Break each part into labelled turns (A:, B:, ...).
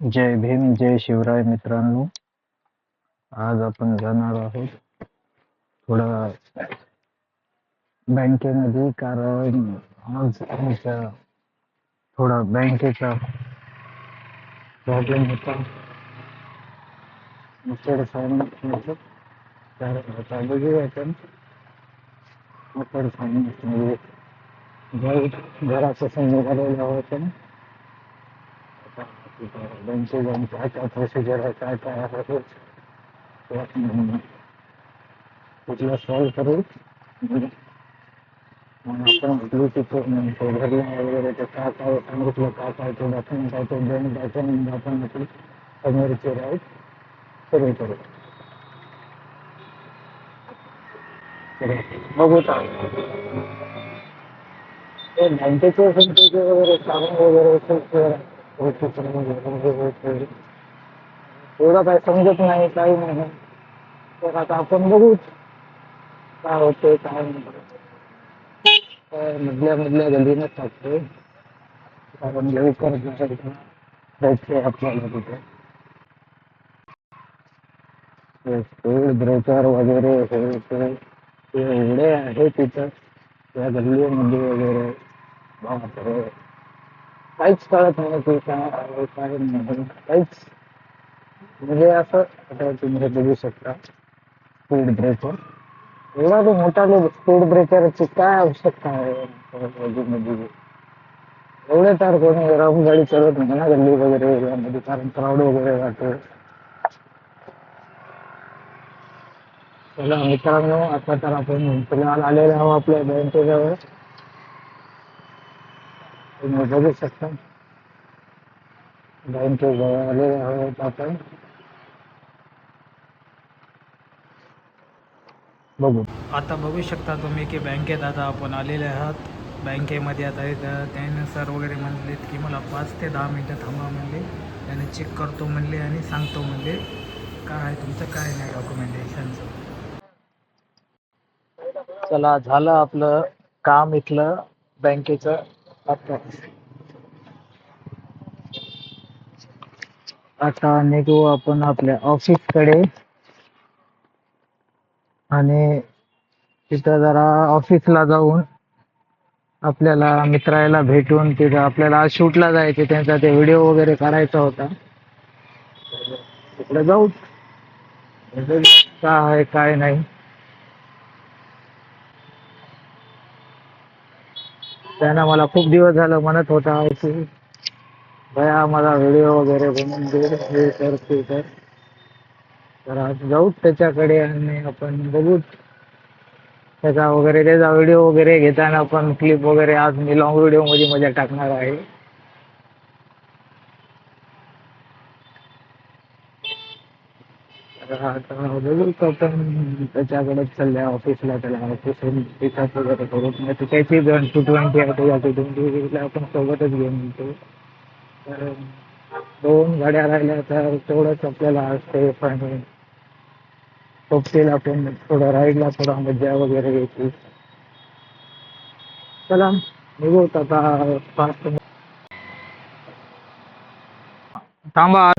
A: जय भीम जय शिवराय मित्रांनो. आज आपण जाणार आहोत थोडं बँकेमध्ये, कारण आज आमच्या थोडा बँकेचा प्रॉब्लेम होता. मुखेड फायनान्समध्ये कारण होता. बघूया आपण मुखेड फायनान्समध्ये घरापासून निघालेलो आहोत. आता बँकेत जाऊन काय काय प्रोसिजर आहे, काय काय आहे ते आपण कुठला सॉल्व करू. मग आपण ब्लूटूथ भरल्या वगैरे ते काय काय सांगितलं, काय काय ते डॉक्युमेंट आहे, ते दोन डॉक्युमेंट आपण आपली समोरचे राईट सुरू करू. बघू ते बँकेचे वगैरे काम वगैरे एवढं काही समजत नाही, काही नाही. तर आता आपण बघू काय होते काय नाही. मधल्या मधल्या गल्लीनं टाकतो, कारण लवकर जायचं आपल्याला तिथे. स्पीड ब्रेकर वगैरे हे ते एवढे आहे तिथं त्या गल्लीमध्ये वगैरे. बापरे, काहीच कळत नाही की काय आहे काय नाही, काहीच. म्हणजे असं आता तुम्ही बघू शकता स्पीड ब्रेकर, एवढा तो मोठा स्पीड ब्रेकरची काय आवश्यकता आहे गल्लीमध्ये. एवढे तर कोणी राहून गाडी चालवत नाही ना गल्ली वगैरे एरियामध्ये, कारण क्राऊड वगैरे राहतो. चला मित्रांनो, आता तर आपण फिलहाल आलेलो आहोत आपल्या बँकेजवळ. तुम्ही बघू शकता बँकेजवळ आलेलो आहोत आपण. बघू
B: आता बघू शकता तुम्ही की बँकेत आता आपण आलेले आहात. बँकेमध्ये आता इथं त्याने सर वगैरे म्हणलेत की मला 5 ते 10 मिनटं थांबा म्हणले. त्याने चेक करतो म्हणले आणि सांगतो म्हणले काय आहे तुमचं काय नाही डॉक्युमेंटेशनचं.
A: चला, झालं आपलं काम इथलं बँकेचं. आता आता निघू आपण आपल्या ऑफिसकडे, आणि तिथं जरा ऑफिसला जाऊन आपल्याला मित्राला भेटून तिथं आपल्याला शूटला जायचे, त्यांचा ते व्हिडिओ वगैरे करायचा होता. तिकडे जाऊ काय आहे काय नाही. त्यानं मला खूप दिवस झालं म्हणत होता की भया मला व्हिडिओ वगैरे बनवून दे, हे कर ते कर. तर आज जाऊ त्याच्याकडे आणि आपण बघू त्याचा व्हिडिओ वगैरे घेताना आपण क्लिप वगैरे आज मी लॉंग व्हिडिओ मध्ये मजा टाकणार आहे. तर आता बघू आपण त्याच्याकडे चालल्या ऑफिसला, त्याला ऑफिस रिचार्ज वगैरे करू. नाही तर त्याची 220 आहे, त्याच्या 220 आपण सोबतच घेऊन येतो. तर 2 गाड्या राहिल्या तर तेवढंच आपल्याला सेफ आणि सोबतील आपण थोडं राईडला थोडा मजा वगैरे घ्यायची. चला निघू आता फास्ट. थांबा,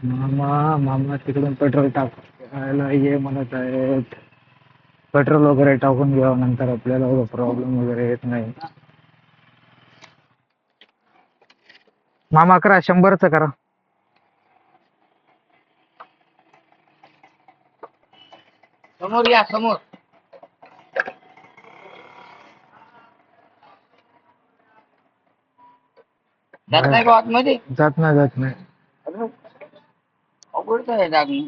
A: मामा मामा तिकडून पेट्रोल टाकायला ये म्हणत आहेत. पेट्रोल वगैरे टाकून घ्यावं, नंतर आपल्याला प्रॉब्लेम वगैरे येत नाही. मामा करा 100चं करा.
C: समोर या समोर. जात नाही का आतमध्ये?
A: जात नाही जात नाही.
C: अवघडच आहे टाकणं.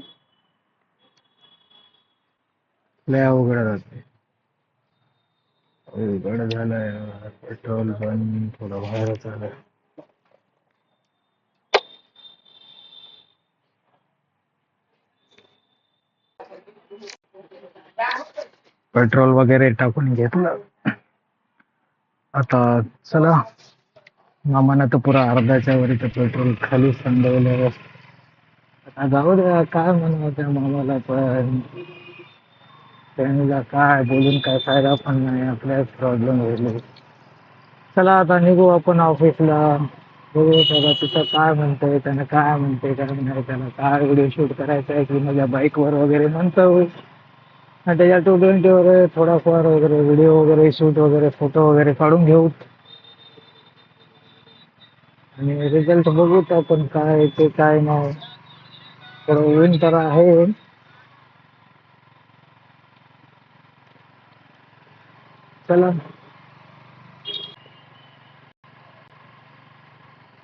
A: लय अवघड जाते. अवघड झालंय. पेट्रोल पण थोडं बाहेरच आलंय. पेट्रोल वगैरे टाकून घेतलं. आता चला, मामानं तर पुरा अर्ध्याच्या वर इथं पेट्रोल खाली संडवलं. आता जाऊ द्या, काय म्हणावं त्या मामाला, पण त्यांना काय बोलून काय फायदा पण नाही, आपल्याच प्रॉब्लेम होईल. चला आता निघू आपण ऑफिसला. बघू त्याला तिथं काय म्हणतंय, त्यानं काय म्हणतंय, काय नाही, त्याला काय व्हिडिओ शूट करायचा आहे की माझ्या बाईकवर वगैरे म्हणतो. आणि त्याच्या 220 वगैरे थोडाफार वगैरे व्हिडिओ वगैरे शूट वगैरे फोटो वगैरे काढून घेऊ आणि रिझल्ट बघूच आपण काय ते काय नाही. तर होईन तर आहे. चला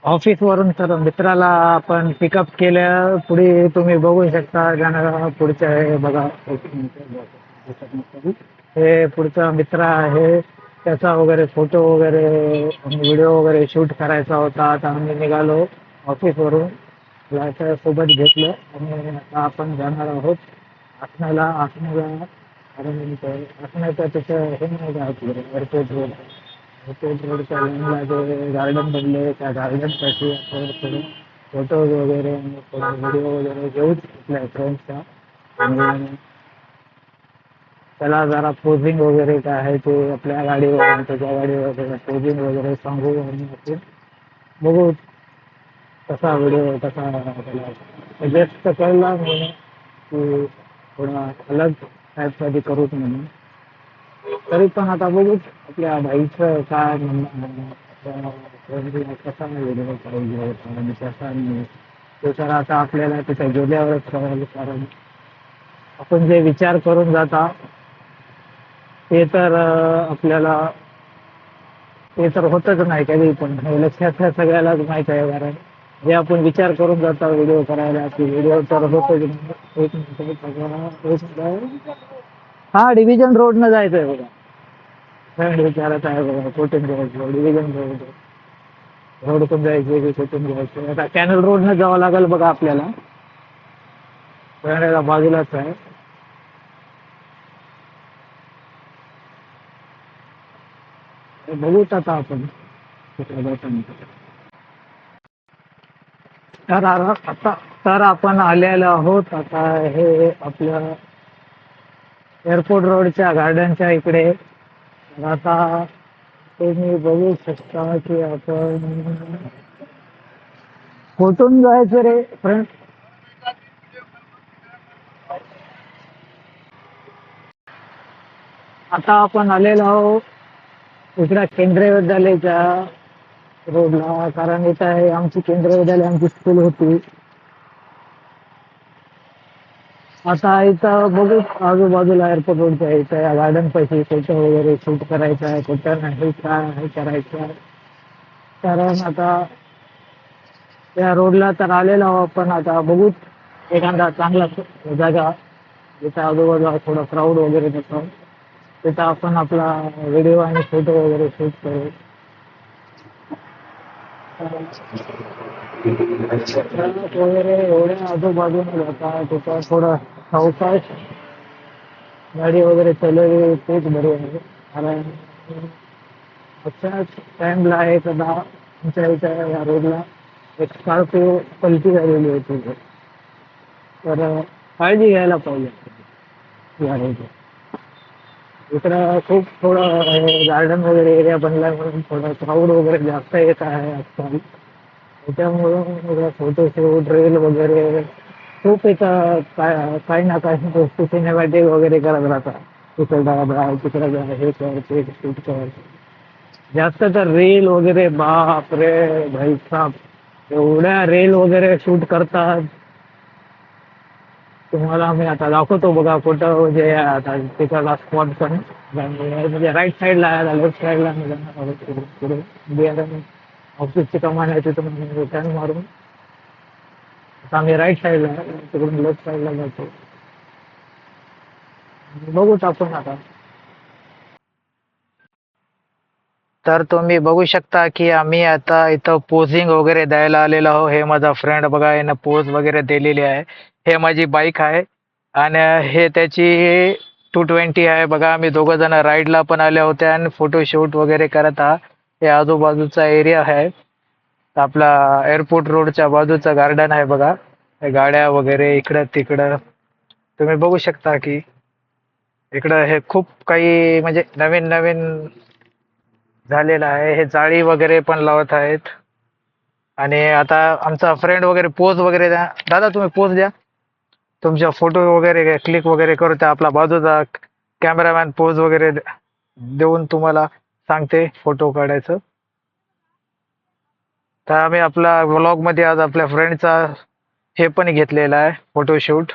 A: ऑफिस वरून तर मित्राला आपण पिकअप केल्या पुढे तुम्ही बघू शकता ज्यानं पुढच्या हे बघा एक मिनिट. हे पुढचा मित्र आहे त्याचा वगैरे फोटो वगैरे आणि व्हिडिओ वगैरे शूट करायचा होता. आता आम्ही निघालो ऑफिस वरून त्याच्या सोबत घेतलं आणि आता आपण जाणार आहोत आसण्याला कारण आसण्याचं त्याचं हे नाही का आपलं एअरपोर्ट रोड एअरपोर्ट रोडच्या लाईनला जे गार्डन बनले त्या गार्डनसाठी आपण थोडं फोटोज वगैरे आणि थोडा व्हिडिओ वगैरे घेऊच आपल्या फ्रेंड्सचा आणि त्याला जरा पोझिंग वगैरे काय आहे ते आपल्या गाडीवर आणि त्याच्या गाडीवर पोझिंग वगैरे सांगू आणि आपण बघू कसा व्हिडिओ कसा त्याला सजेस्ट तर कळला म्हणून की थोडा अलग टाईपमध्ये करूच म्हणून तरी पण आता बघू आपल्या भाईचं काय म्हणणं कसा व्हिडिओ पाहिजे आणि कसा नाही ते तर आता आपल्याला तिथे गेल्यावरच कळेल कारण आपण जे विचार करून जाता ते तर आपल्याला ते तर होतच नाही कधी पण हे लक्षात सगळ्यालाच माहीत आहे कारण जे आपण विचार करून जाता व्हिडिओ करायला की व्हिडिओ तर होतच नाही. एक मिनिट हा डिव्हिजन रोडनं जायचं आहे बघा फ्रेंड विचारत आहे बघा कुठून जायचं डिव्हिजन रोड पण जायचं की कुठून जायचं आता कॅनल रोडनं जावं लागेल बघा आपल्याला फ्रेंडला बाजूलाच आहे. बघूत आता आपण कुठल्या जाताना. आता तर आपण आलेलो आहोत आता हे आपल्या एअरपोर्ट रोडच्या गार्डनच्या इकडे तर आता तुम्ही बघू शकता की आपण कुठून जायचं रे फ्रेंड. आता आपण आलेलो आहोत इकडं केंद्रीय विद्यालयाच्या रोडला कारण इथं आहे आमची केंद्रीय विद्यालय आमची स्कूल होती. आता इथं बघू आजूबाजूला एअरपोर्ट रोडच्या इथं या गार्डन पैकी फोटो वगैरे शूट करायचं आहे कुठं नाही काय हे करायचं आहे कारण आता त्या रोडला तर आलेलो आहोत पण आता बघू एखादा चांगला जागा जिथं आजूबाजूला थोडं क्राऊड वगैरे नसतो तिथं आपण आपला व्हिडिओ आणि फोटो वगैरे शूट करू. ट्रक वगैरे एवढ्या आजूबाजूला जातात तिथं थोडं सावकाश गाडी वगैरे चालवली तेच बरे आहे कारण अशाच टाईमला एकदा आमच्या इथं या रोडला एक स्कॉर्पिओ पलटी झालेली होती तर काळजी घ्यायला पाहिजे या रोडला. इकडं खूप थोडं गार्डन वगैरे एरिया बनलाय म्हणून थोडं क्राऊड वगैरे जास्त येत आहे आजकाल त्याच्यामुळं फोटोशूट रील वगैरे खूप इथं काही ना काही गोष्टी सिनेमॅटिक वगैरे करत राहतात तिकडं जा तिकडं जा हे कर ते शूट कर जास्त तर रील वगैरे बाप रे भाई साहब एवढ्या रील वगैरे शूट करतात तुम्हाला मी आता दाखवतो बघा कुठं जे आता तिकडला स्पॉट पण म्हणजे राईट साईडला आहे लेफ्ट साईडला मी जाणार आहोत पुढे ऑफिसची कमान आहे तिथून टर्न मारून आता आम्ही राईट साईडला आहे तिकडून लेफ्ट साईडला जातो बघूच आपण आता. तर तुम्ही बघू शकता की आम्ही आता इथं पोझिंग वगैरे द्यायला आलेलो आहो. हे माझा फ्रेंड बघा यानं पोज वगैरे दिलेली आहे. हे माझी बाईक आहे आणि हे त्याची 220 आहे बघा. आम्ही दोघं जण राईडला पण आले होते आणि फोटोशूट वगैरे करत आहात. हे आजूबाजूचा एरिया आहे आपला एअरपोर्ट रोडच्या बाजूचा गार्डन आहे बघा. हे गाड्या वगैरे इकडं तिकडं तुम्ही बघू शकता की इकडं हे खूप काही म्हणजे नवीन नवीन झालेलं आहे. हे जाळी वगैरे पण लावत आहेत.
B: आणि आता आमचा फ्रेंड वगैरे पोज वगैरे द्या. दादा तुम्ही पोज द्या. तुमच्या फोटो वगैरे क्लिक वगैरे करू त्या आपला बाजूचा कॅमेरामॅन पोज वगैरे देऊन तुम्हाला सांगते फोटो काढायचं. तर आम्ही आपला व्लॉग मध्ये आज आपल्या फ्रेंडचा हे पण घेतलेला आहे फोटोशूट.